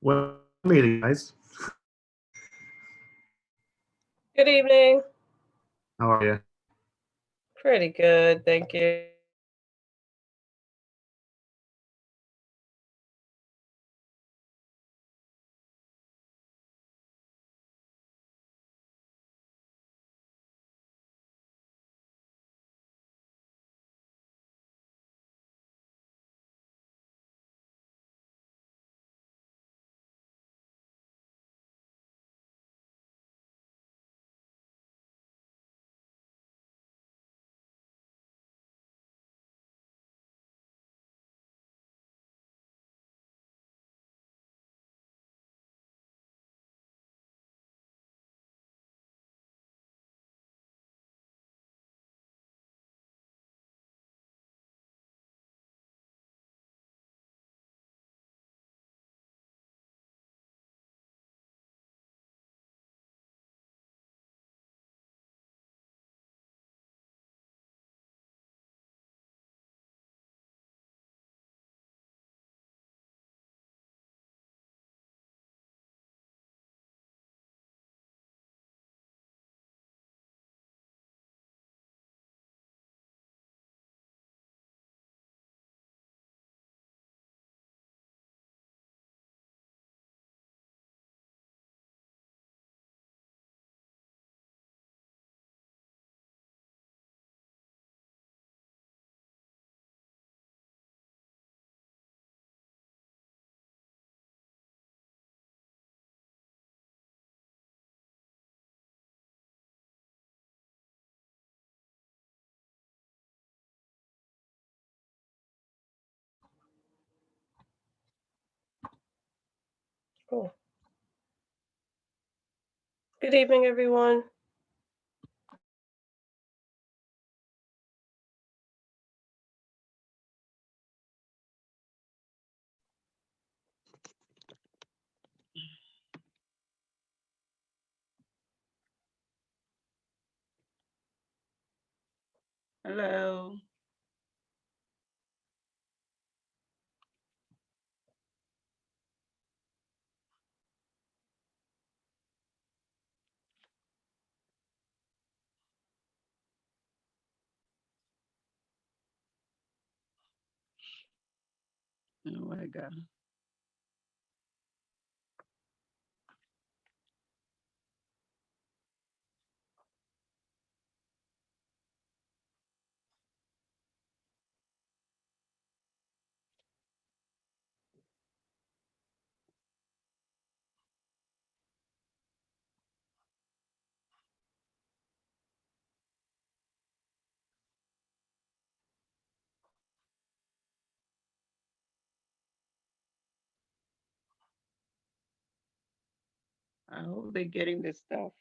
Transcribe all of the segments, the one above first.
Well, meeting, guys. Good evening. How are you? Pretty good, thank you. Cool. Good evening, everyone. Hello. Oh my God. I hope they're getting this stuff.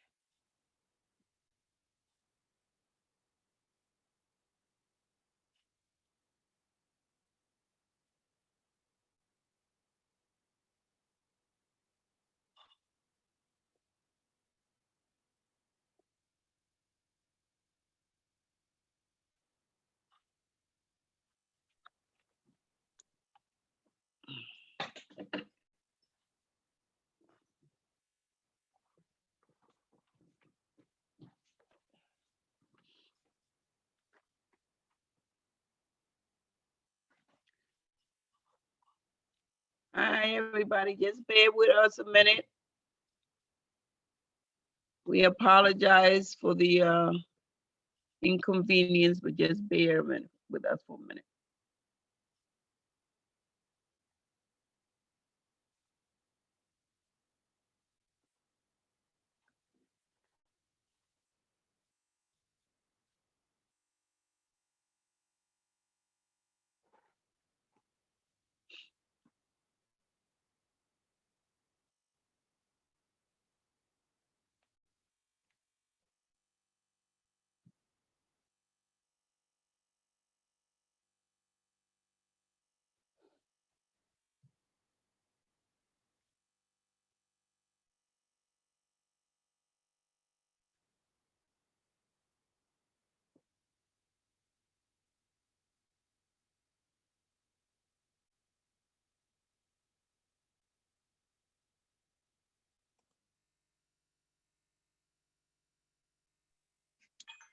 Hi, everybody. Just bear with us a minute. We apologize for the inconvenience, but just bear with us for a minute.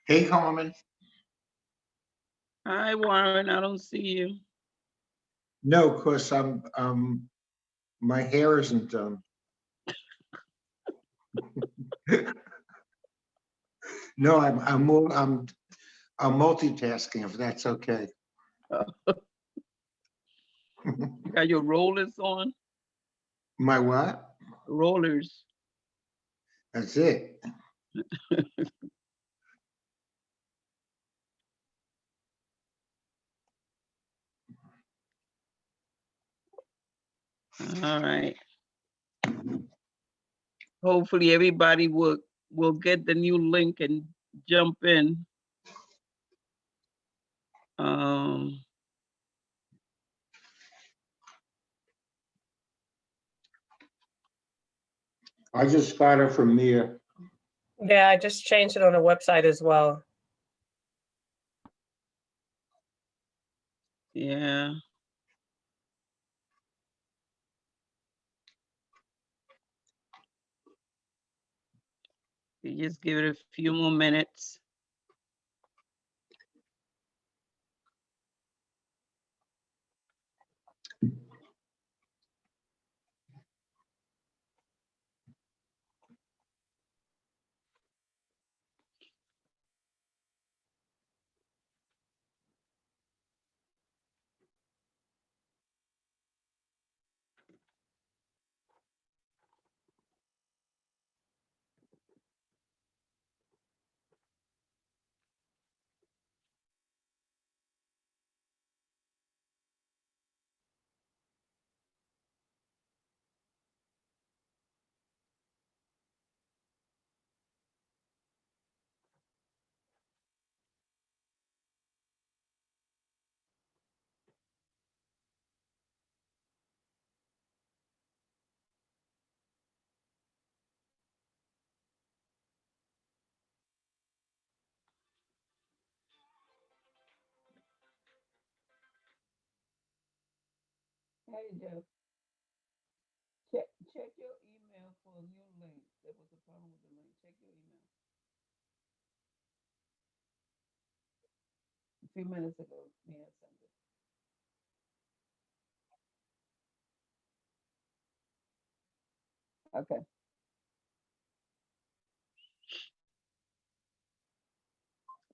Hey, Carmen. Hi, Warren, I don't see you. No, because my hair isn't done. No, I'm multitasking, if that's okay. You got your rollers on? My what? Rollers. That's it. All right. Hopefully everybody will get the new link and jump in. I just got it from Mia. Yeah, I just changed it on the website as well. Yeah. You just give it a few more minutes. Hey, Jeff. Check your email for a new link. There was a problem with the link. Check your email. A few minutes ago, Mia sent it. Okay.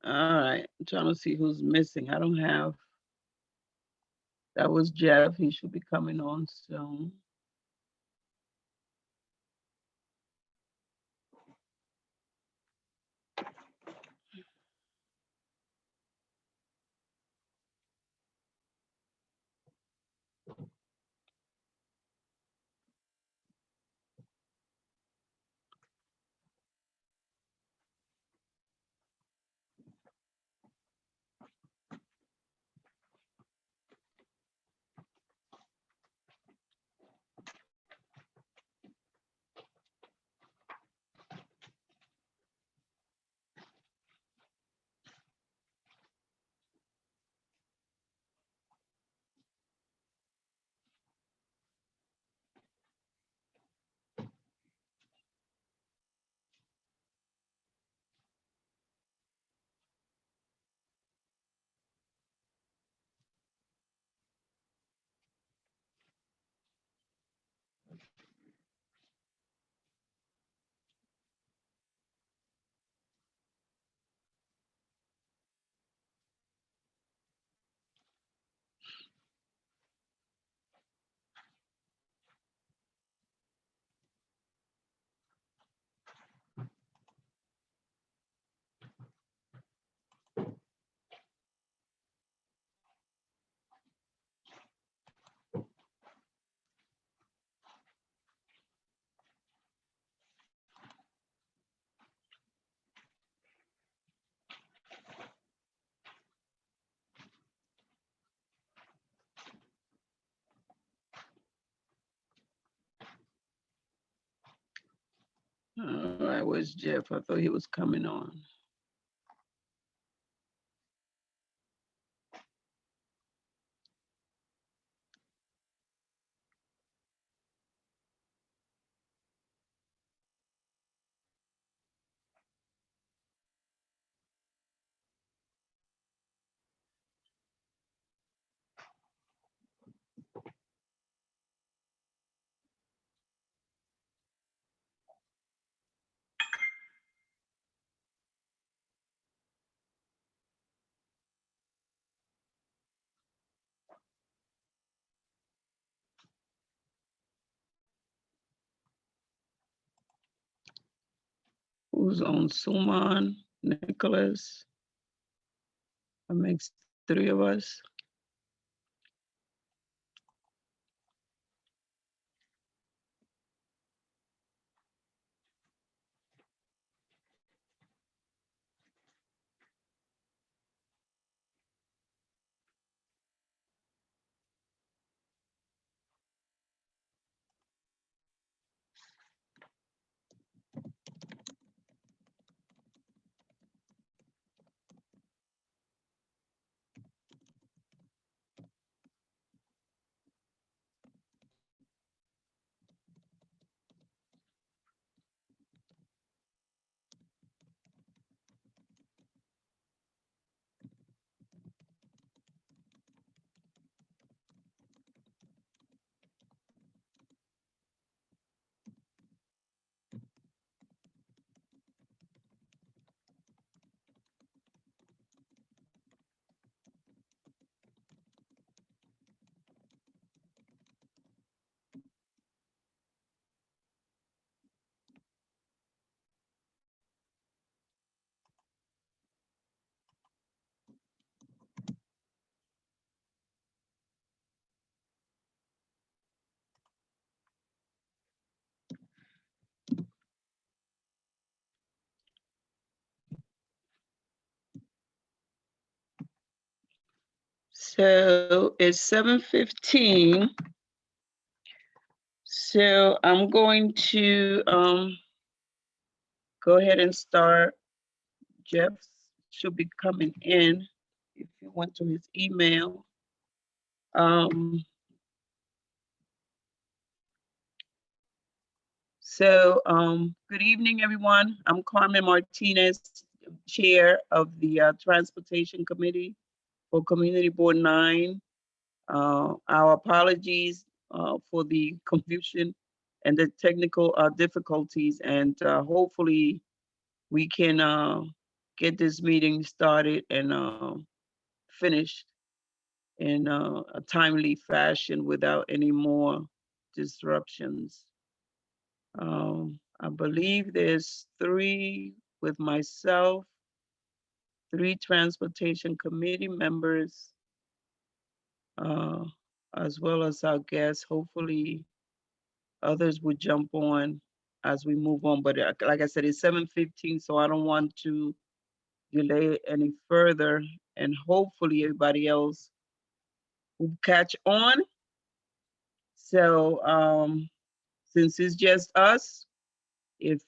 All right. I'm trying to see who's missing. I don't have. That was Jeff. He should be coming on soon. All right, where's Jeff? I thought he was coming on. Who's on Suman? Nicholas. That makes 3 of us. So it's 7:15. So I'm going to go ahead and start. Jeff should be coming in if you went to his email. Good evening, everyone. I'm Carmen Martinez, Chair of the Transportation Committee for Community Board 9. Our apologies for the confusion and the technical difficulties, and hopefully we can get this meeting started and finished in a timely fashion without any more disruptions. I believe there's 3 with myself, 3 Transportation Committee members, as well as our guests. Hopefully others would jump on as we move on. But like I said, it's 7:15, so I don't want to delay any further. And hopefully everybody else will catch on. So since it's just us, if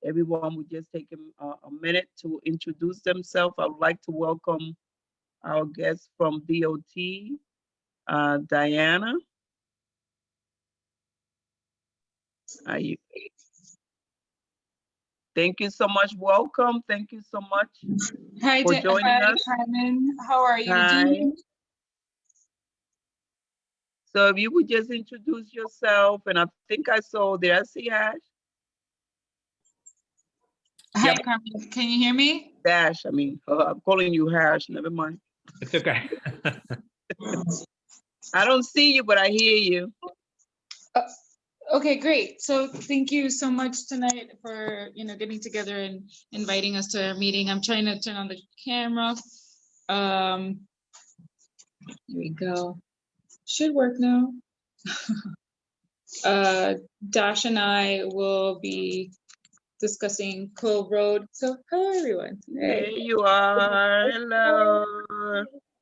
everyone would just take a minute to introduce themselves, I would like to welcome our guest from DOT, Diana. Thank you so much. Welcome. Thank you so much Hi, for joining us. Carmen. How are you Hi. doing? So if you would just introduce yourself, and I think I saw, did I see Ash? Hi, Yep. Carmen. Can you hear me? Dash, I'm calling you Hash, never mind. It's okay. I don't see you, but I hear you. Okay, great. So thank you so much tonight for getting together and inviting us to our meeting. I'm trying to turn on the camera. Here we go. Should work now. Dash and I will be discussing Cove Road. So hello everyone. There you are. Hello.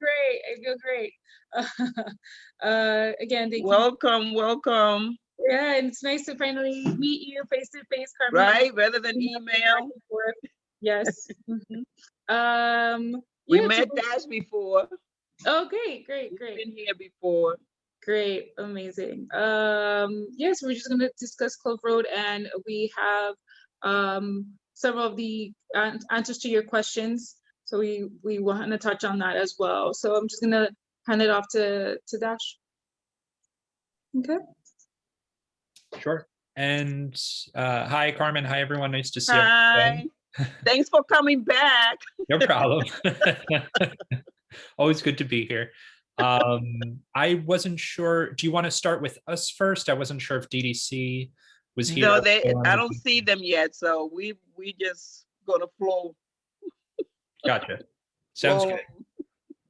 Great. I feel great. Again, thank you. Welcome. Yeah, and it's nice to finally meet you face to face, Carmen. Right, rather than email. Yes. We yeah, met Dash before. Oh, great. We've been here before. Great, amazing. Yes, we're just gonna discuss Clove Road, and we have several of the answers to your questions. So we want to touch on that as well. So I'm just gonna hand it off to Dash. Okay. Sure. And hi, Carmen. Hi, everyone. Nice to see you. Hi. Thanks for coming back. No problem. Always good to be here. I wasn't sure. Do you want to start with us first? I wasn't sure if DDC was he? No, also on I the- don't see them yet, so we just gonna flow. Gotcha. Sounds flow.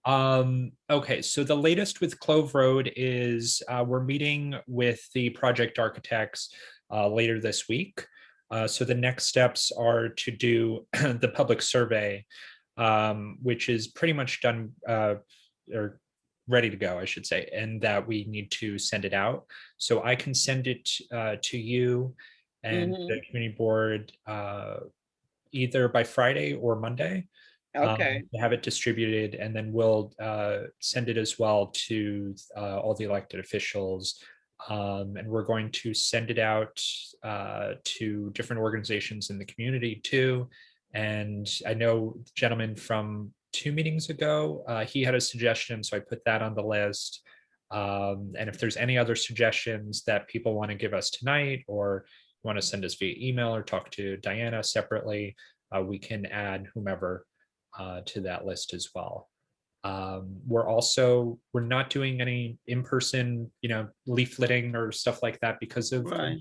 good. Okay, so the latest with Clove Road is we're meeting with the project architects later this week. So the next steps are to do the public survey, which is pretty much done or ready to go, I should say, and that we need to send it out. So I can send it to you and the community board either by Friday or Monday. Okay, To have it distributed, and then we'll send it as well to all the elected officials. And we're going to send it out to different organizations in the community too. And I know the gentleman from 2 meetings ago, he had a suggestion, so I put that on the list. And if there's any other suggestions that people want to give us tonight, or want to send us via email or talk to Diana separately, we can add whomever to that list as well. We're not doing any in-person, leafleting or stuff like that because of, right.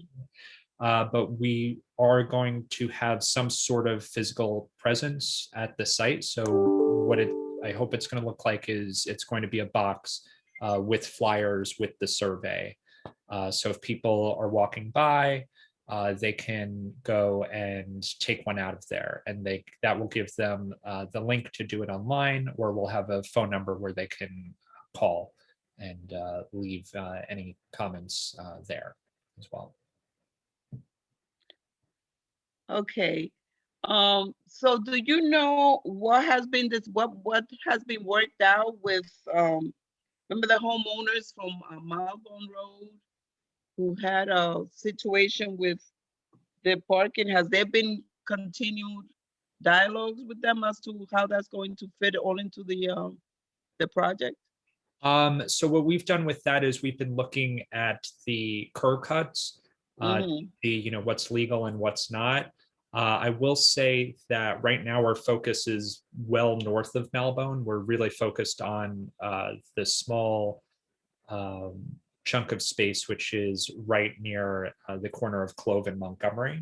but we are going to have some sort of physical presence at the site. So what I hope it's going to look like is it's going to be a box with flyers with the survey. So if people are walking by, they can go and take one out of there, and that will give them the link to do it online, or we'll have a phone number where they can call and leave any comments there as well. Okay. So do you know what has been what has been worked out with, remember the homeowners from Malbon Road who had a situation with the parking? Has there been continued dialogues with them as to how that's going to fit all into the project? So what we've done with that is we've been looking at the curb cuts, the what's legal and what's not. I will say that right now our focus is well north of Malbone. We're really focused on the small chunk of space which is right near the corner of Clove and Montgomery,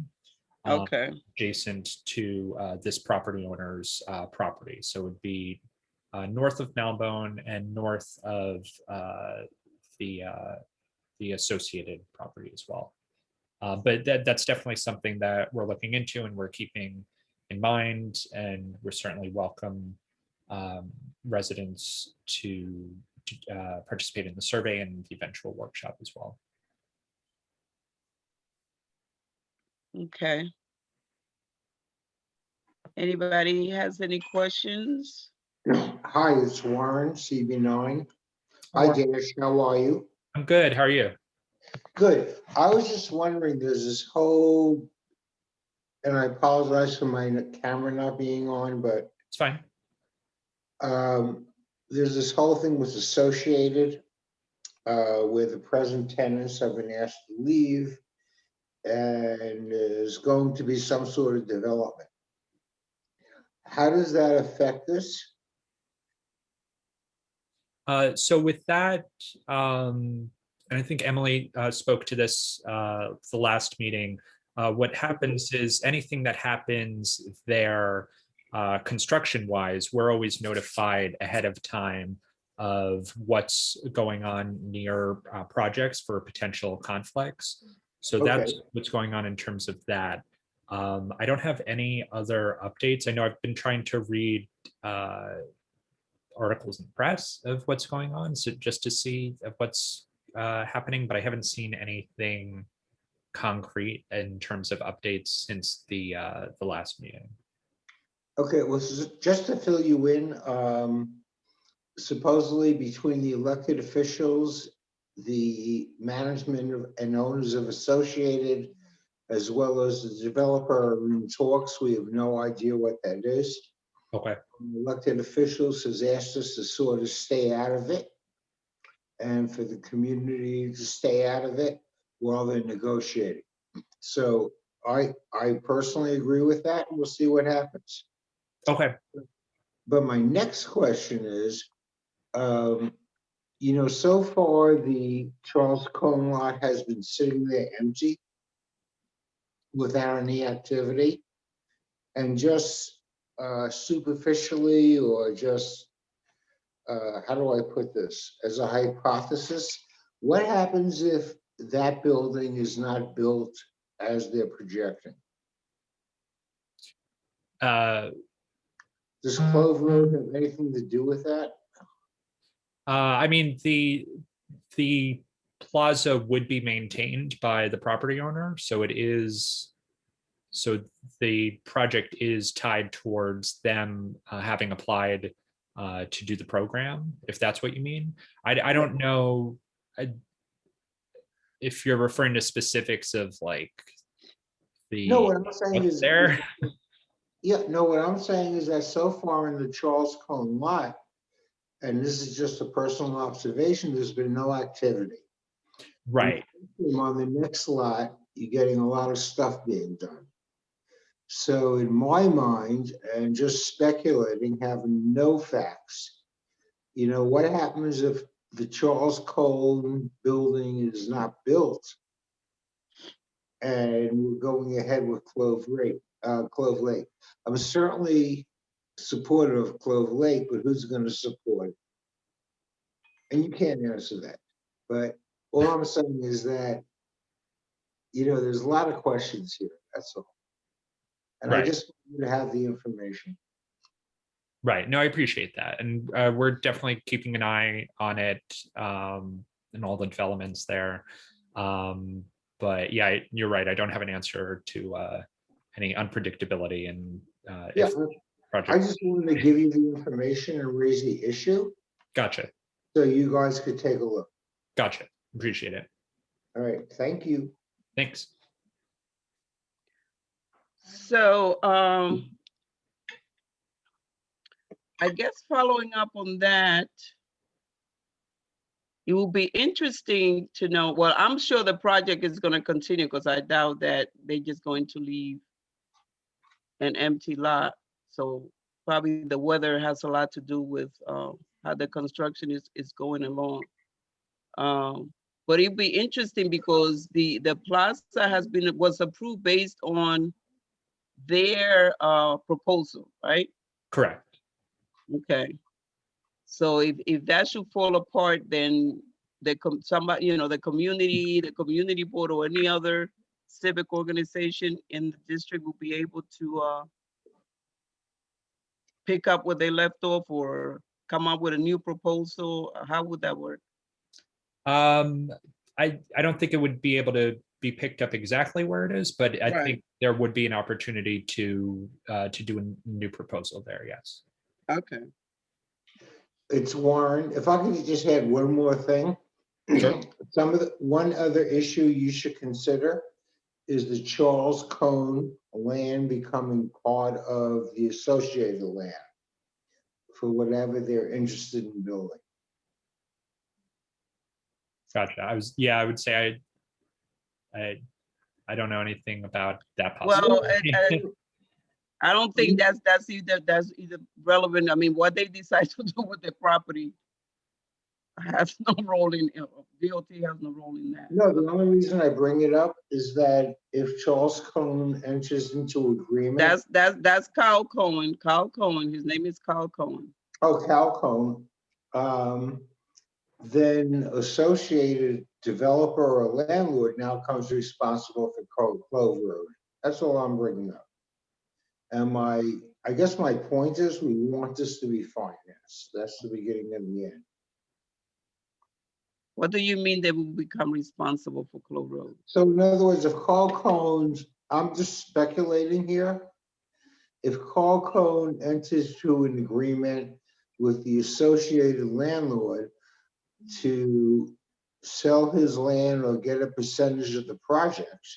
Okay, adjacent to this property owner's property. So it would be north of Malbone and north of the associated property as well. But that's definitely something that we're looking into and we're keeping in mind, and we're certainly welcome residents to participate in the survey and the eventual workshop as well. okay. Anybody has any questions? Hi, it's Warren, CB9. Hi, Dash, how are you? I'm good. How are you? Good. I was just wondering, there's this whole, and I apologize for my camera not being on, but It's fine. there's this whole thing was associated where the present tenants have been asked to leave, and there's going to be some sort of development. How does that affect this? So with that, and I think Emily spoke to this the last meeting. What happens is anything that happens there construction-wise, we're always notified ahead of time of what's going on near projects for potential conflicts. So that's what's going on in terms of that. I don't have any other updates. I know I've been trying to read articles in the press of what's going on, so just to see what's happening, but I haven't seen anything concrete in terms of updates since the last meeting. Okay, well, just to fill you in, supposedly between the elected officials, the management and owners of Associated, as well as the developer are in talks. We have no idea what that is. Okay. Elected officials has asked us to sort of stay out of it, and for the community to stay out of it while they're negotiating. So I personally agree with that, and we'll see what happens. Okay. But my next question is, so far the Charles Cohn lot has been sitting there empty. without any activity. And just superficially, or just, how do I put this? As a hypothesis, what happens if that building is not built as they're projecting? Uh, Does Clove Road have anything to do with that? I mean, the plaza would be maintained by the property owner, so it is, so the project is tied towards them having applied to do the program, if that's what you mean. I don't know if you're referring to specifics of like the No, what I'm saying what's is, there. yeah, no, what I'm saying is that so far in the Charles Cone lot, and this is just a personal observation, there's been no activity. Right. On the next lot, you're getting a lot of stuff being done. So in my mind, and just speculating, having no facts, what happens if the Charles Cone building is not built and we're going ahead with Clove Lake? I'm certainly supportive of Clove Lake, but who's going to support it? And you can't answer that. But all I'm saying is that, there's a lot of questions here. That's all. And I Right. just want you to have the information. Right. No, I appreciate that. And we're definitely keeping an eye on it and all the developments there. But yeah, you're right. I don't have an answer to any unpredictability and Yeah, if I project. just wanted to give you the information and raise the issue Gotcha. so you guys could take a look. Gotcha. Appreciate it. All right, thank you. Thanks. So, I guess following up on that, it will be interesting to know, well, I'm sure the project is going to continue because I doubt that they're just going to leave an empty lot. So probably the weather has a lot to do with how the construction is going along. But it'd be interesting because the plaza was approved based on their proposal, right? Correct. Okay. So if that should fall apart, then somebody, the community board or any other civic organization in the district will be able to pick up where they left off or come up with a new proposal. How would that work? I don't think it would be able to be picked up exactly where it is, but I Right. think there would be an opportunity to do a new proposal there. Yes. Okay. It's Warren. If I could just add one more thing. Sure. One other issue you should consider is the Charles Cone land becoming part of the associated land for whatever they're interested in building. Gotcha. I would say I don't know anything about that Well, possibility. I don't think that's either relevant. I mean, what they decide to do with their property has no role in, DOT has no role in that. No, the only reason I bring it up is that if Charles Cone enters into agreement. That's Kyle Cohen. Kyle Cohen. His name is Kyle Cohen. Oh, Cal Cone. Then associated developer or landlord now comes responsible for Clove Road. That's all I'm bringing up. And I guess my point is we want this to be financed. That's the beginning and the end. What do you mean they will become responsible for Clove Road? So in other words, if Carl Cohen's, I'm just speculating here. If Carl Cone enters to an agreement with the associated landlord to sell his land or get a percentage of the project,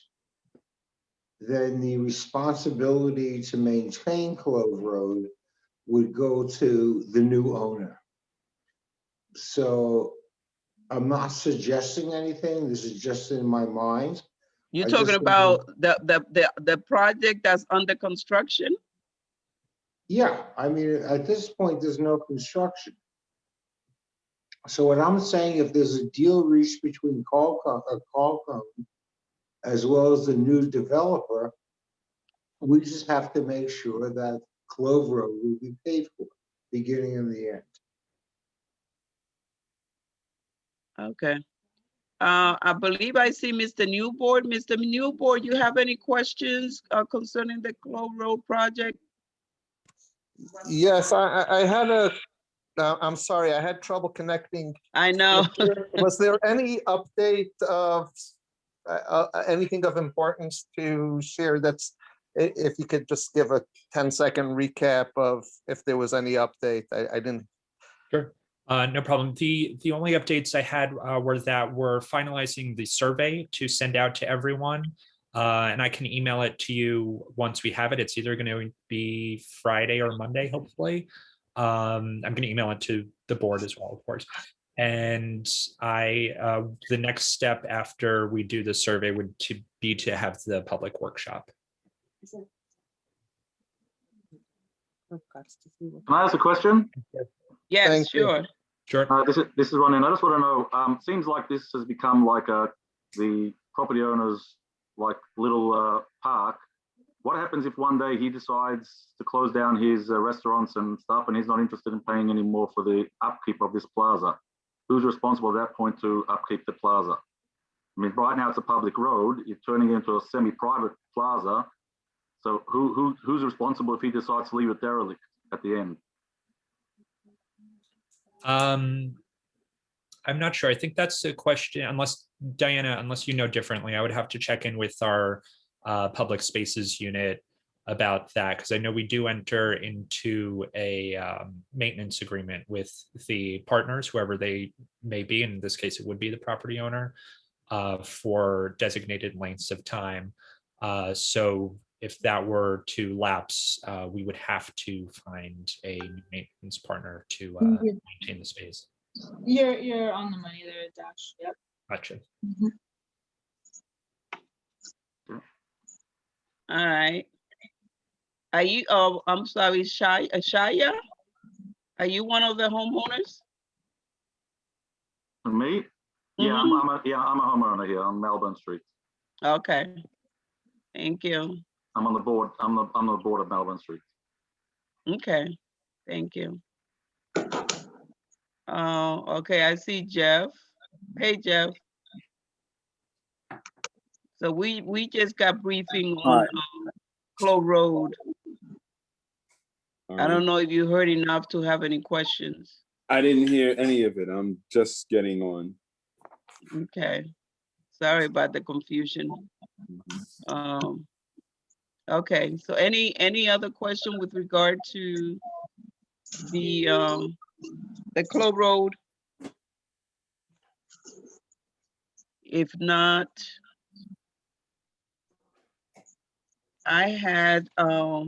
then the responsibility to maintain Clove Road would go to the new owner. So I'm not suggesting anything. This is just in my mind. You're I talking just- about the project that's under construction? Yeah, I mean, at this point, there's no construction. So what I'm saying, if there's a deal reached between Carl Cone as well as the new developer, we just have to make sure that Clove Road will be paid for, beginning and the end. Okay. I believe I see Mr. Newboard. Mr. Newboard, you have any questions concerning the Clove Road project? Yes, I had a, I'm sorry, I had trouble connecting. I know. Was there any update of anything of importance to share that's, if you could just give a 10-second recap of if there was any update? I didn't. Sure. No problem. The only updates I had were that we're finalizing the survey to send out to everyone. And I can email it to you once we have it. It's either going to be Friday or Monday, hopefully. I'm going to email it to the board as well, of course. And the next step after we do the survey would be to have the public workshop. Can I ask a question? Yes, Thank you. sure. Sure. This is Ron, and I just want to know. Seems like this has become like the property owner's like little park. What happens if one day he decides to close down his restaurants and stuff, and he's not interested in paying any more for the upkeep of this plaza? Who's responsible at that point to upkeep the plaza? I mean, right now it's a public road. You're turning it into a semi-private plaza. So who's responsible if he decides to leave it derelict at the end? I'm not sure. I think that's a question, unless Diana, unless you know differently, I would have to check in with our public spaces unit about that, because I know we do enter into a maintenance agreement with the partners, whoever they may be. In this case, it would be the property owner for designated lengths of time. So if that were to lapse, we would have to find a new maintenance partner to maintain the space. You're on the money there, Dash. Yep. Gotcha. All right. Are you, I'm sorry, Shaya? Are you one of the homeowners? And me? Yeah, I'm a homeowner here on Melbourne Street. Okay. Thank you. I'm on the board. I'm the board of Melbourne Street. Okay, thank you. Okay, I see Jeff. Hey, Jeff. So we just got briefing on Clove Road. I don't know if you heard enough to have any questions. I didn't hear any of it. I'm just getting on. Okay, sorry about the confusion. Okay, so any other question with regard to the Clove Road? If not, I had I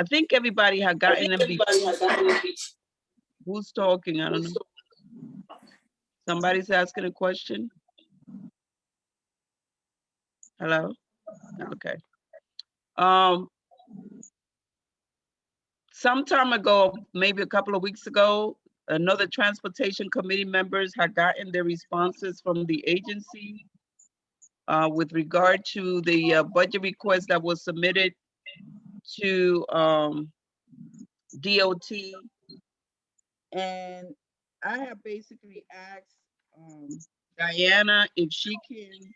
think everybody had gotten them before. Who's talking? I don't know. Somebody's asking a question. Hello? Okay. Some time ago, maybe a couple of weeks ago, another transportation committee members had gotten their responses from the agency with regard to the budget request that was submitted to DOT. And I have basically asked Diana if she can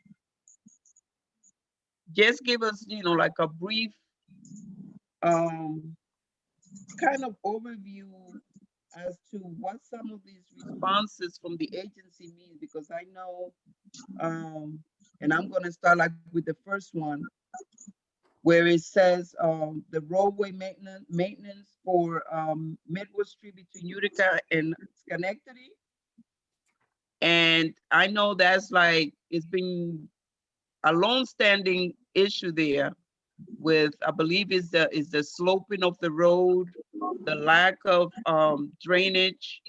just give us, like a brief kind of overview as to what some of these responses from the agency mean, because I know, and I'm going to start like with the first one, where it says the roadway maintenance for Midwood Street between Utica and Schenectady. And I know that's like, it's been a long-standing issue there with, I believe is the sloping of the road, the lack of drainage,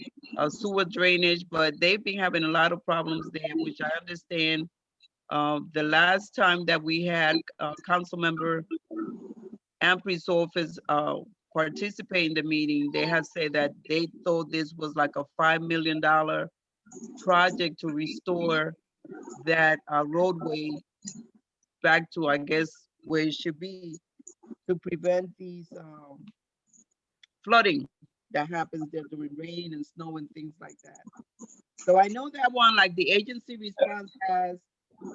sewer drainage, but they've been having a lot of problems there, which I understand. The last time that we had Councilmember Ampri's office participate in the meeting, they had said that they thought this was like a $5 million project to restore that roadway back to, I guess, where it should be to prevent these flooding that happens there during rain and snow and things like that. So I know that one, like the agency response has,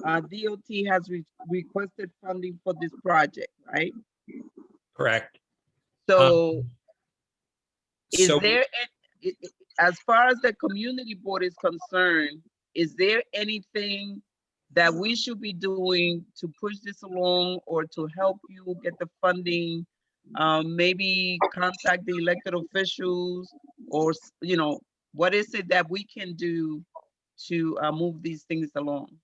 DOT has requested funding for this project, right? Correct. So is So there, as far as the community board is concerned, is there anything that we should be doing to push this along or to help you get the funding? Maybe contact the elected officials or, you know, what is it that we can do to move these things along?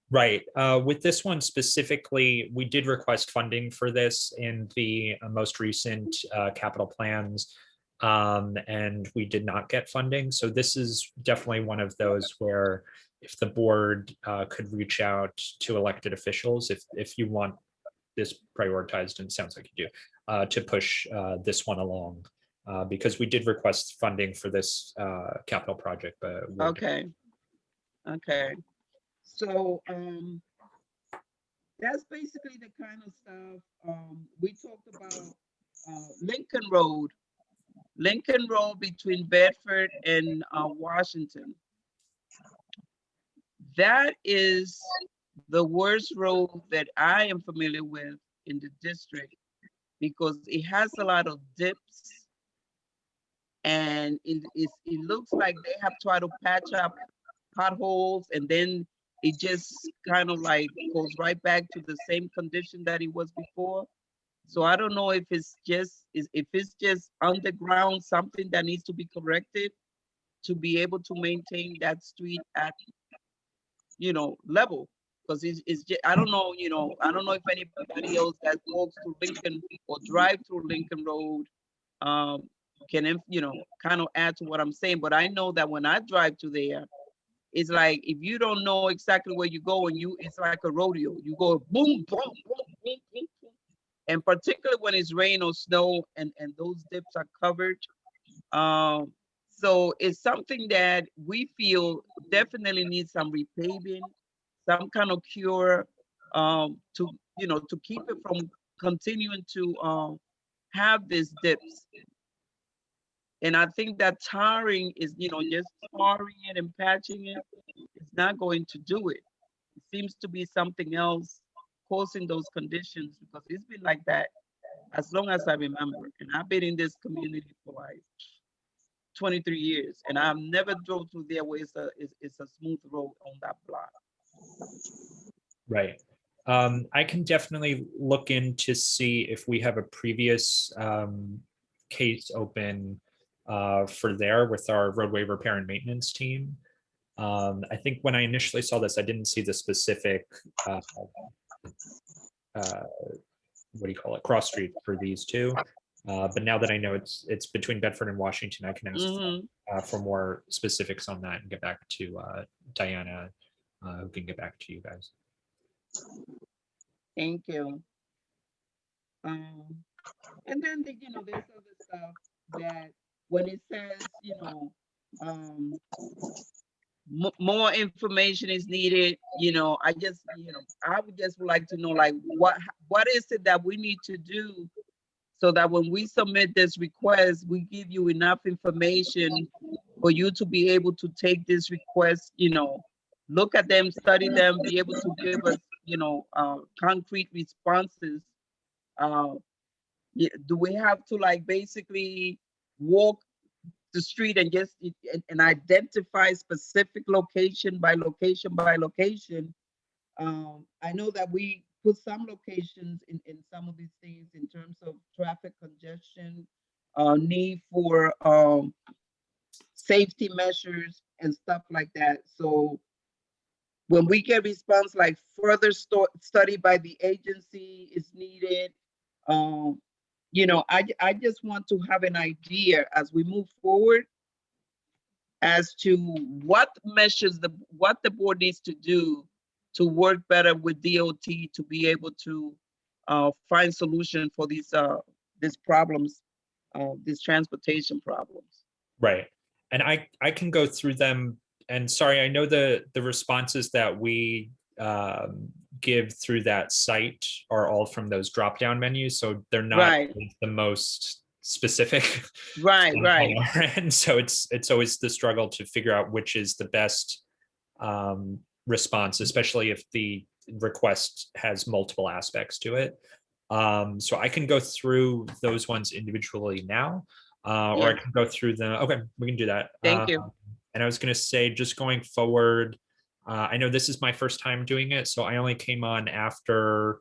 Right. With this one specifically, we did request funding for this in the most recent capital plans, and we did not get funding. So this is definitely one of those where if the board could reach out to elected officials, if you want this prioritized, and it sounds like you do, to push this one along, because we did request funding for this capital project. But we're- Okay. Okay. So that's basically the kind of stuff we talked about. Lincoln Road between Bedford and Washington. That is the worst road that I am familiar with in the district because it has a lot of dips and it looks like they have tried to patch up potholes and then it just kind of like goes right back to the same condition that it was before. So I don't know if it's just underground, something that needs to be corrected to be able to maintain that street at, you know, level. Because it's just, I don't know, you know, I don't know if anybody else that walks through Lincoln or drive through Lincoln Road can, you know, kind of add to what I'm saying. But I know that when I drive to there, it's like if you don't know exactly where you go and it's like a rodeo. You go boom, boom, boom, boom, boom, boom. And particularly when it's rain or snow and those dips are covered. So it's something that we feel definitely needs some repaving, some kind of cure to, you know, to keep it from continuing to have these dips. And I think that tarring is, you know, just tarring it and patching it is not going to do it. It seems to be something else causing those conditions because it's been like that as long as I remember. And I've been in this community for like 23 years and I've never drove through there where it's a smooth road on that block. Right. I can definitely look in to see if we have a previous case open for there with our roadway repair and maintenance team. I think when I initially saw this, I didn't see the specific, what do you call it, cross street for these two. But now that I know it's between Bedford and Washington, I can ask for more specifics on that and get back to Diana, who can get back to you guys. Thank you. And then you know, there's other stuff that when it says, you know, more information is needed, you know, I just, you know, I would just like to know, like, what is it that we need to do so that when we submit this request, we give you enough information for you to be able to take this request, you know, look at them, study them, be able to give us, you know, concrete responses. Do we have to like basically walk the street and just and identify specific location by location by location? I know that we put some locations in some of these things in terms of traffic congestion, need for safety measures and stuff like that. So when we get response like further study by the agency is needed, you know, I just want to have an idea as we move forward as to what measures what the board needs to do to work better with DOT to be able to find solution for these problems, these transportation problems. Right. And I can go through them and sorry, I know the responses that we give through that site are all from those drop-down menus, so they're not Right. the most specific. Right, right. on our end. So it's always the struggle to figure out which is the best response, especially if the request has multiple aspects to it. So I can go through those ones individually now, or I Yes. can go through them. Okay, we can do that. Thank you. And I was going to say, just going forward, I know this is my first time doing it, so I only came on after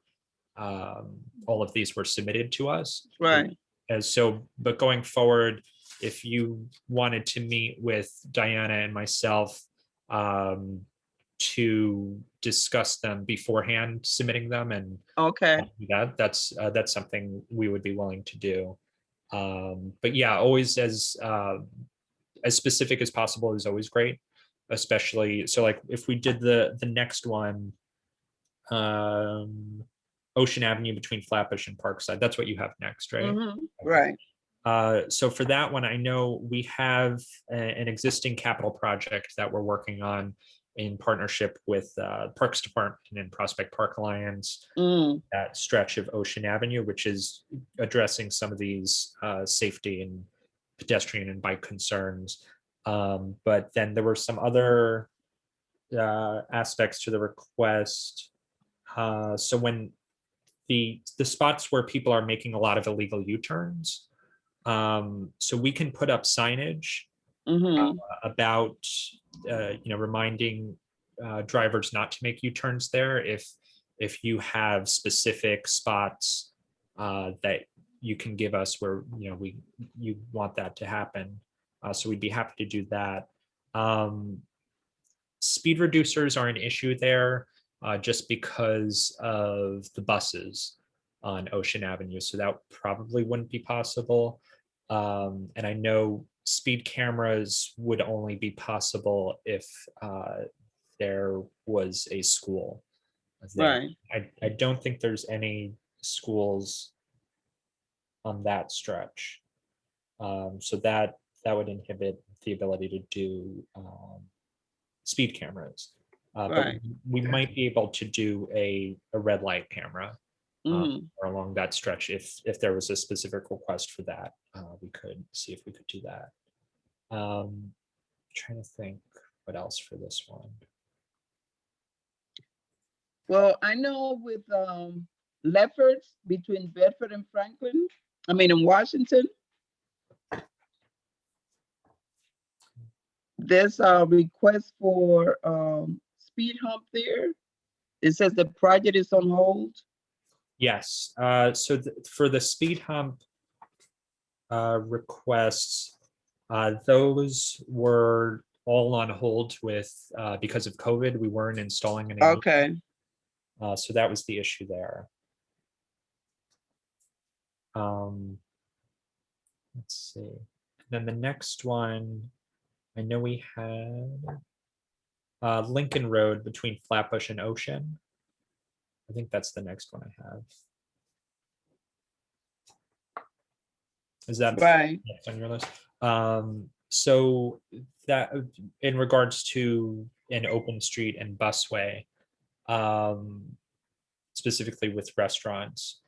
all of these were submitted to us. Right. As so, but going forward, if you wanted to meet with Diana and myself to discuss them beforehand, submitting them, and Okay. that's something we would be willing to do. But yeah, always as specific as possible is always great, especially so like if we did the next one, Ocean Avenue between Flatbush and Parkside, that's what you have next, right? Right. So for that one, I know we have an existing capital project that we're working on in partnership with Parks Department and Prospect Park Alliance, that stretch of Ocean Avenue, which is addressing some of these safety and pedestrian and bike concerns. But then there were some other aspects to the request. So when the spots where people are making a lot of illegal U-turns, so we can put up signage about reminding drivers not to make U-turns there if you have specific spots that you can give us where you want that to happen. So we'd be happy to do that. Speed reducers are an issue there just because of the buses on Ocean Avenue, so that probably wouldn't be possible. And I know speed cameras would only be possible if there was a school there. Right. I don't think there's any schools on that stretch. So that would inhibit the ability to do speed cameras. But Right. we might be able to do a red light camera or along that stretch if there was a specific request for that. We could see if we could do that. Trying to think what else for this one. Well, I know with Lefferts between Bedford and Franklin, I mean in Washington, there's a request for speed hump there. It says the project is on hold. Yes, so for the speed hump requests, those were all on hold with because of COVID. We weren't installing any. Okay. So that was the issue there. Let's see. Then the next one, I know we had Lincoln Road between Flatbush and Ocean. I think that's the next one I have. Is that right on your list? So that in regards to an open street and busway, specifically with restaurants.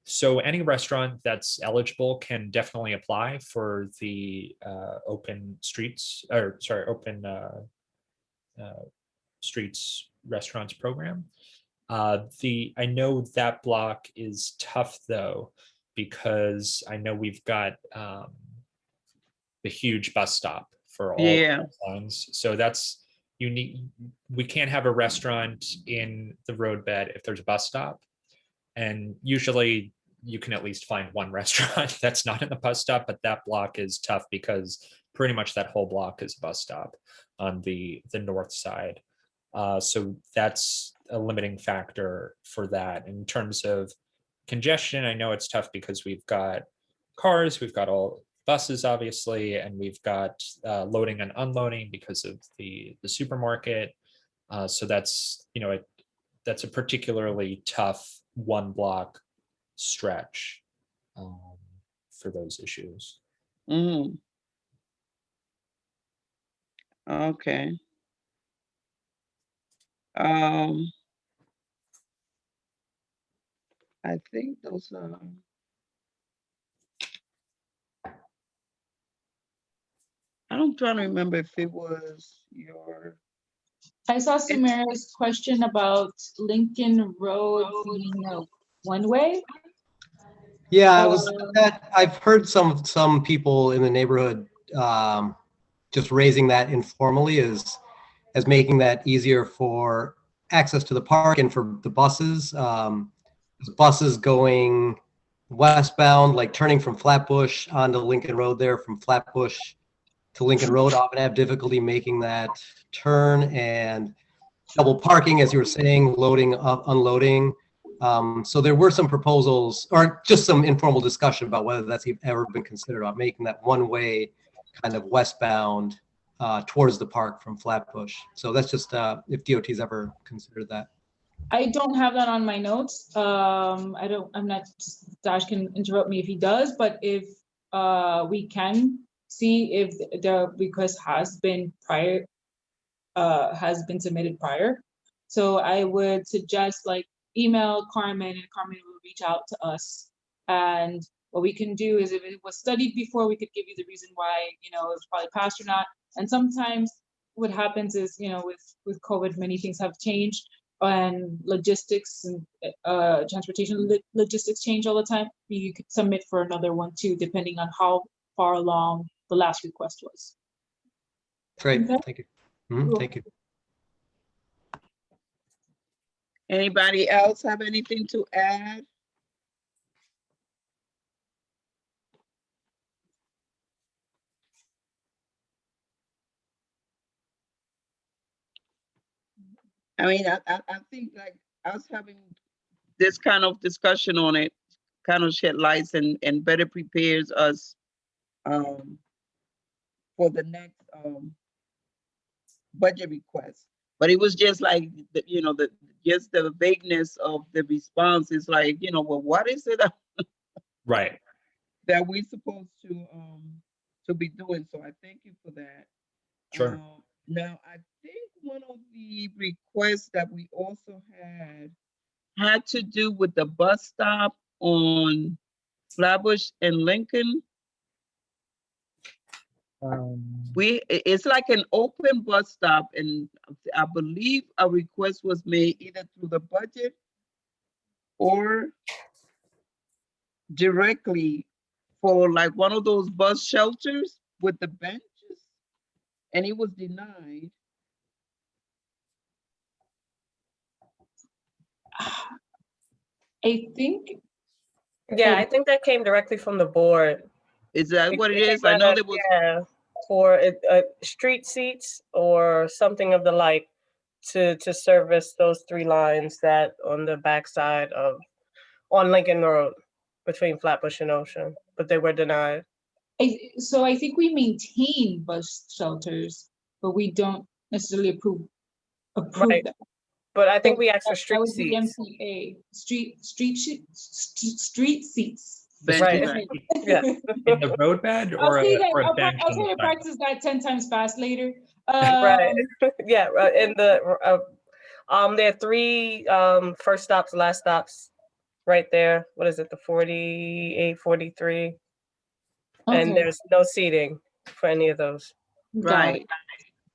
So any restaurant that's eligible can definitely apply for the open streets, or sorry, open streets restaurants program. I know that block is tough though, because I know we've got the huge bus stop for all lines. So that's unique. We can't have a restaurant in the roadbed if there's a bus stop. And usually you can at least find one restaurant that's not in the bus stop, but that block is tough because pretty much that whole block is a bus stop on the north side. So that's a limiting factor for that. In terms of congestion, I know it's tough because we've got cars, we've got all buses, obviously, and we've got loading and unloading because of the supermarket. So that's, that's a particularly tough one block stretch for those issues. Okay. I think those are. I'm trying to remember if it was your. I saw Samara's question about Lincoln Road being a one-way. Yeah, I was Uh, that I've heard some people in the neighborhood just raising that informally as making that easier for access to the park and for the buses. Buses going westbound, like turning from Flatbush onto Lincoln Road there, from Flatbush to Lincoln Road, often have difficulty making that turn, and double parking, as you were saying, loading up, unloading. So there were some proposals, or just some informal discussion about whether that's ever been considered, about making that one-way kind of westbound towards the park from Flatbush. So that's just if DOT's ever considered that. I don't have that on my notes. I'm not, Dash can interrupt me if he does, but if we can see if the request has been submitted prior. So I would suggest like email Carmen, and Carmen will reach out to us. And what we can do is, if it was studied before, we could give you the reason why, it was probably passed or not. And sometimes what happens is, with COVID, many things have changed, and logistics and transportation logistics change all the time. You could submit for another one too, depending on how far along the last request was. Great, Okay. thank you. Cool. Thank you. Anybody else have anything to add? I mean, I think like us having this kind of discussion on it kind of shed lights and better prepares us for the next budget request. But it was just like, just the vagueness of the response is like, well, what is it Right. that we're supposed to be doing? So I thank you for that. Sure. Now, I think one of the requests that we also had to do with the bus stop on Flatbush and Lincoln. It's like an open bus stop, and I believe a request was made either through the budget or directly for like one of those bus shelters with the benches, and it was denied. I think. Yeah, I think that came directly from the board. Is that what it They is? I know there was. Yeah, for street seats or something of the like to service those 3 lines that on the backside on Lincoln Road between Flatbush and Ocean, but they were denied. So I think we maintain bus shelters, but we don't necessarily approve Right. that. But I think we asked for That street would be seats. MTA, street seats. Right. Yeah. In the road bed or I'll a bench I'll on try the to side? practice that 10 times fast later. Right. Yeah. In the there are 3 first stops, last stops, right there. What is it? The 48, 43, and Okay. there's no seating for any of those. Right.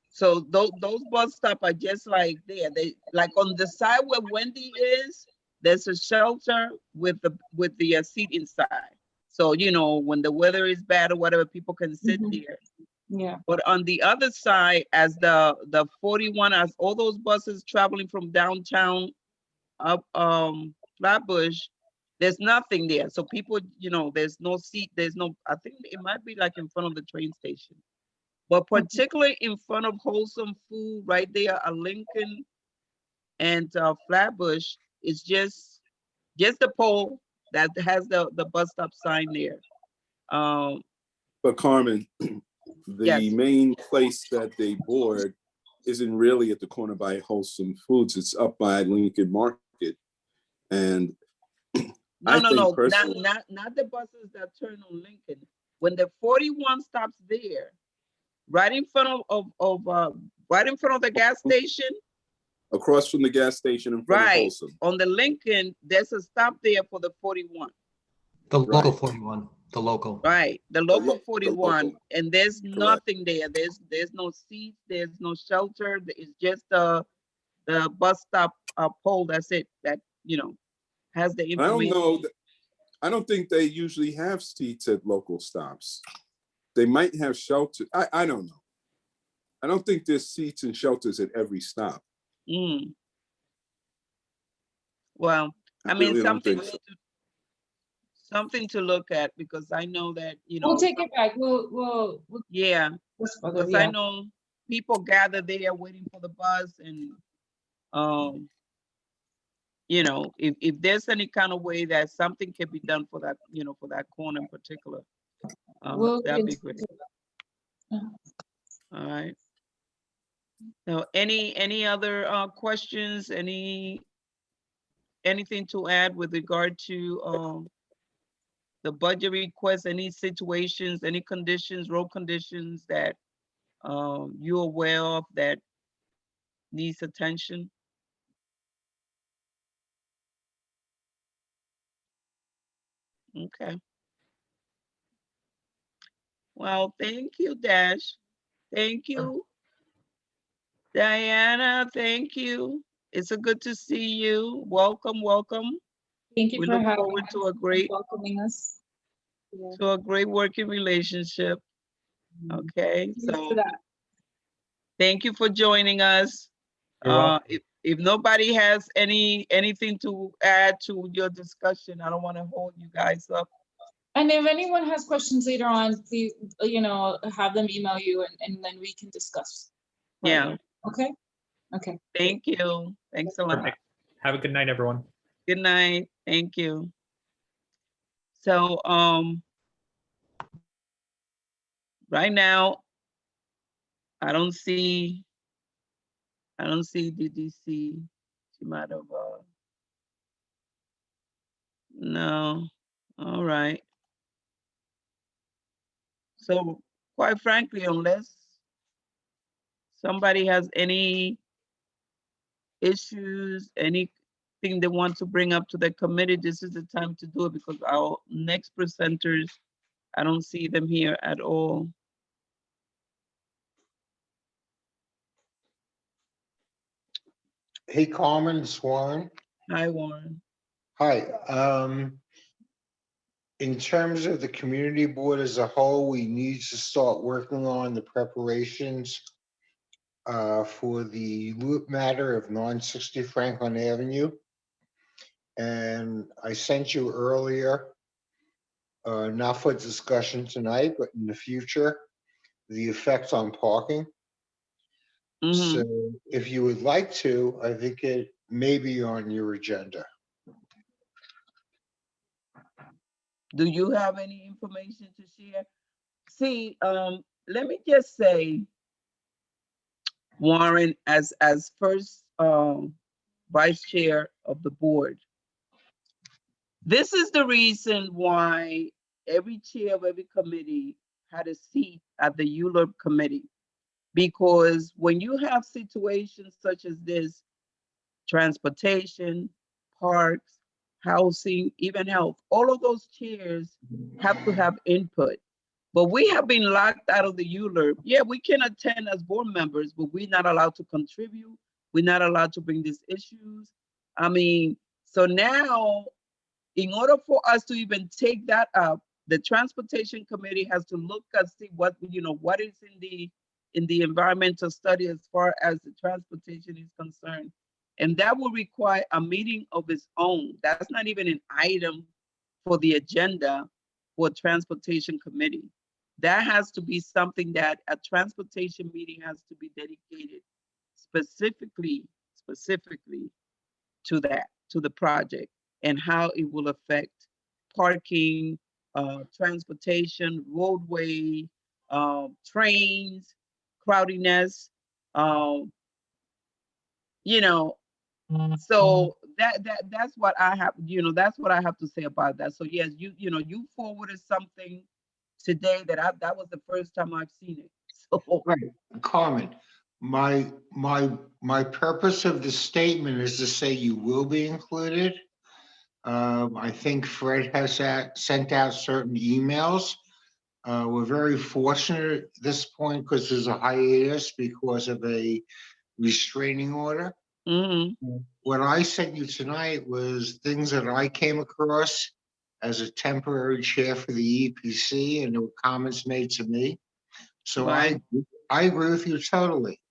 So those bus stops are just like there. They like on the side where Wendy is, there's a shelter with the seat inside. So when the weather is bad or whatever, people can sit there. Yeah. But on the other side, as the 41, as all those buses traveling from downtown up Flatbush, there's nothing there. So people, there's no seat, there's no, I think it might be like in front of the train station. But particularly in front of Wholesome Food, right there at Lincoln and Flatbush, is just the pole that has the bus stop sign there. But Carmen, the Yes. main place that they board isn't really at the corner by Wholesome Foods. It's up by Lincoln Market. And No, not the buses that turn on Lincoln. When the 41 stops there, right in front of the gas station, across from the gas station in front of Right. Wholesome. On the Lincoln, there's a stop there for the 41. The local Right. 41, the local. Right, the lo- local the 41, local. and there's Correct. nothing there. There's no seats, there's no shelter. It's just the bus stop pole. That's it. That, you know, has the I don't information. know. I don't think they usually have seats at local stops. They might have shelter. I don't know. I don't think there's seats and shelters at every stop. Mm. Well, I I mean, really don't think so. something to look at, because I know that, you know, We'll take it back. We'll yeah, because I Yeah. know people gather there waiting for the bus, and you know, if there's any kind of way that something can be done for that, you know, for that corner in particular, we'll that'd be get great. into that. All right. So any other questions, anything to add with regard to the budget request, any situations, any conditions, road conditions that you're aware of that needs attention? Okay. Well, thank you, Dash. Thank you. Diana, thank you. It's a good to see you. Welcome, welcome. Thank you We for look having forward us to a and great welcoming us. Yeah. working relationship. Okay, Thank you so for that. thank you for joining us. You're welcome. If nobody has anything to add to your discussion, I don't want to hold you guys up. And if anyone has questions later on, please, you know, have them email you, and then we can discuss. Yeah. further. Okay. Okay. Thank you. Thanks a lot. Perfect. Have a good night, everyone. Good night. Thank you. So, right now, I don't see DDC. She might have, no. All right. So quite frankly, unless somebody has any issues, anything they want to bring up to the committee, this is the time to do it, because our next presenters, I don't see them here at all. Hey, Carmen, it's Warren. Hi, Warren. Hi, in terms of the community board as a whole, we need to start working on the preparations for the loop matter of 960 Franklin Avenue. And I sent you earlier, not for discussion tonight, but in the future, the effects on parking. Mhm. So if you would like to, I think it may be on your agenda. Do you have any information to share? See, let me just say, Warren, as first vice chair of the board, this is the reason why every chair of every committee had a seat at the ULURP committee. Because when you have situations such as this, transportation, parks, housing, even health, all of those chairs have to have input. But we have been locked out of the ULURP. Yeah, we can attend as board members, but we're not allowed to contribute. We're not allowed to bring these issues. I mean, so now, in order for us to even take that up, the transportation committee has to look and see what, you know, what is in the environmental study as far as the transportation is concerned. And that will require a meeting of its own. That's not even an item for the agenda for transportation committee. That has to be something that a transportation meeting has to be dedicated specifically to that, to the project, and how it will affect parking, transportation, roadway, trains, crowdiness, you know. So that's what I have, you know, that's what I have to say about that. So yes, you know, you forwarded something today that was the first time I've seen it. So Right, Carmen, my purpose of the statement is to say you will be included. I think Fred has sent out certain emails. We're very fortunate at this point because there's a hiatus because of a restraining order. Mm-hmm. What I sent you tonight was things that I came across as a temporary chair for the EPC, and there were comments made to me. So Right. I agree with you totally.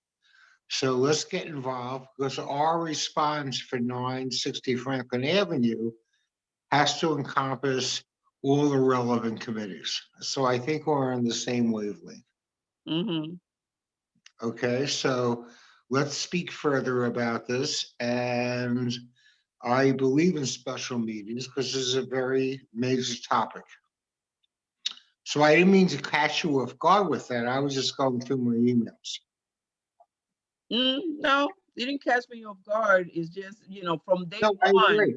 So let's get involved because our response for 960 Franklin Avenue has to encompass all the relevant committees. So I think we're on the same wavelength. Mm-hmm. Okay, so let's speak further about this. And I believe in special meetings because this is a very major topic. So I didn't mean to catch you off guard with that. I was just going through my emails. No, you didn't catch me off guard. It's just, from day No, I one, agree.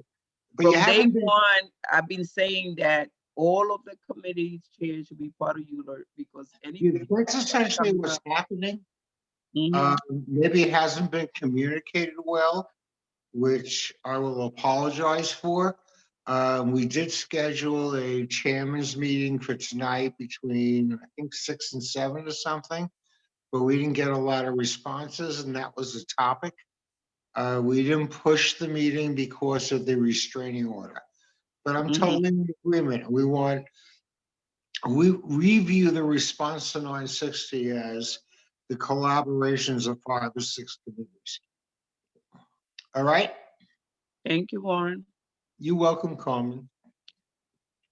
But you from day haven't been, one, I've been saying that all of the committees chairs should be part of ULERT because anything. that's essentially what's happening. Mhm. Maybe it hasn't been communicated well, which I will apologize for. We did schedule a chairman's meeting for tonight between, I think, 6 and 7 or something, but we didn't get a lot of responses, and that was the topic. We didn't push the meeting because of the restraining order, but I'm totally in agreement. We view the response to 960 as the collaborations of 5 or 6 committees. All right? Thank you, Warren. You're welcome, Carmen.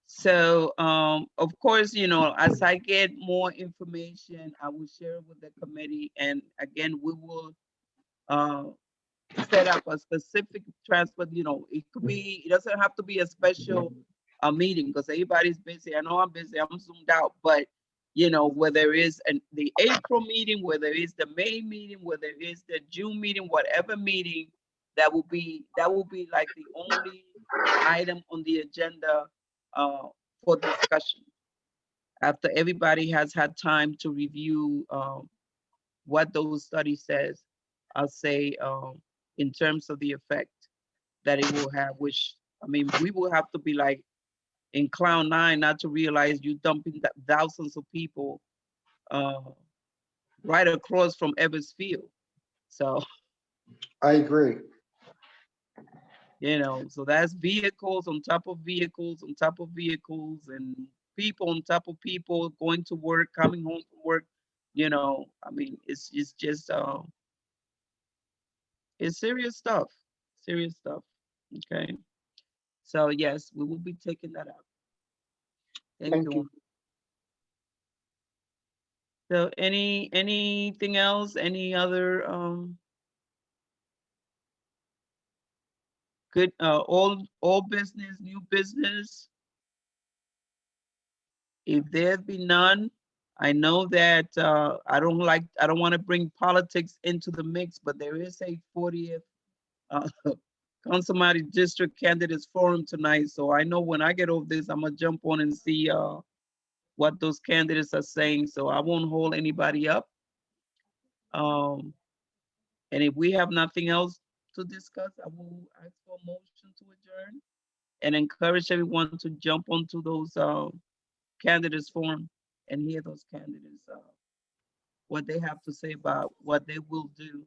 So, of course, as I get more information, I will share it with the committee. And again, we will set up a specific transfer, it could be, it doesn't have to be a special meeting because everybody's busy. I know I'm busy, I'm zoomed out, but where there is the April meeting, where there is the May meeting, where there is the June meeting, whatever meeting, that will be like the only item on the agenda for discussion. After everybody has had time to review what those studies says, I'll say in terms of the effect that it will have, which, I mean, we will have to be like in cloud 9 not to realize you dumping thousands of people right across from Evans Field. So, I agree. so that's vehicles on top of vehicles on top of vehicles and people on top of people going to work, coming home from work. I mean, it's just, it's serious stuff, okay? So yes, we will be taking that up. Thank you. So anything else, any other, good, all business, new business? If there be none, I know that I don't want to bring politics into the mix, but there is a 40th Councilman District Candidates Forum tonight. So I know when I get over this, I'm gonna jump on and see what those candidates are saying. So I won't hold anybody up. And if we have nothing else to discuss, I will ask for a motion to adjourn and encourage everyone to jump onto those candidates forum and hear those candidates what they have to say about what they will do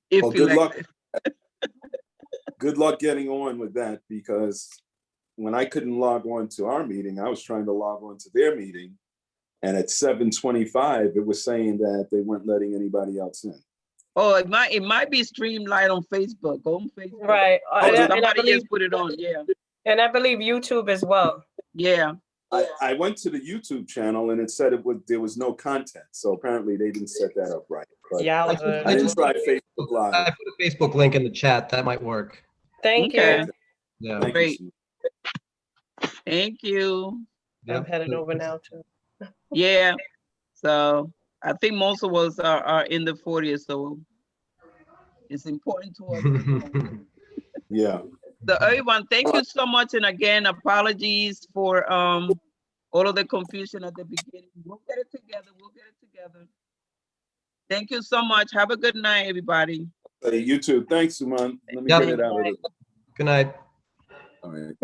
if Well, good luck. elected. Good luck getting on with that, because when I couldn't log on to our meeting, I was trying to log on to their meeting. And at 7:25, it was saying that they weren't letting anybody else in. Oh, it might be streamed live on Facebook. Go on Facebook. Right. Oh, And I somebody believe, just put it on. Yeah. and I believe YouTube as well. Yeah. I went to the YouTube channel and it said there was no content. So apparently they didn't set that up right. But Yeah, I didn't try Facebook Live. I put a Facebook link in the chat. That might work. Thank Okay. you. Yeah. Thank Great. you. Thank you. I'm headed over now too. Yeah. So I think most of us are in the 40s, so it's important to us. Yeah. So everyone, thank you so much. And again, apologies for all of the confusion at the beginning. We'll get it together. Thank you so much. Have a good night, everybody. You too. Thanks, Suman. Let me Yep. get it out of the, Good night. all right.